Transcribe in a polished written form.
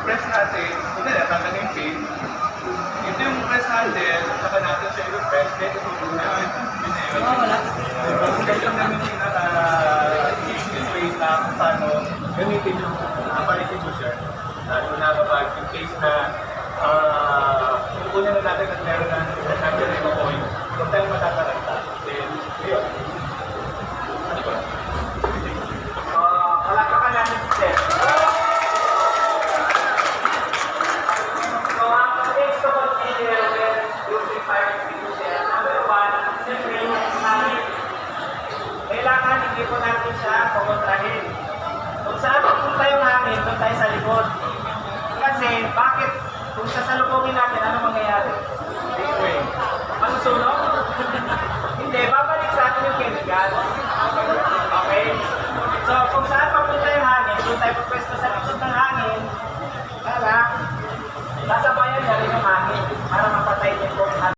i-press natin, ito na, tatang yung pin. Ito yung press handle, saka natin siya i-press, then itutulong na yun. Wala. Ito namin easiest way na kung paano gamitin yung distribution. Lalo na kapag in case na kukunin na natin at meron na natin na yung coin, kung tayo matataranta, then yun. Ano ba? Palakakan natin si Seth. So, ang things to consider when using fire extinguisher, number one, siyempre yung hangin. Kailangan hindi po natin siya kukontrahin. Kung saan pupunta yung hangin, doon tayo sa likod. Kasi, bakit? Kung sasalubungin natin, ano mangyayari? Anyway, masusunog? Hindi, babalik sa atin yung chemical. Okay? So, kung saan papunta yung hangin, doon tayo pagpwesto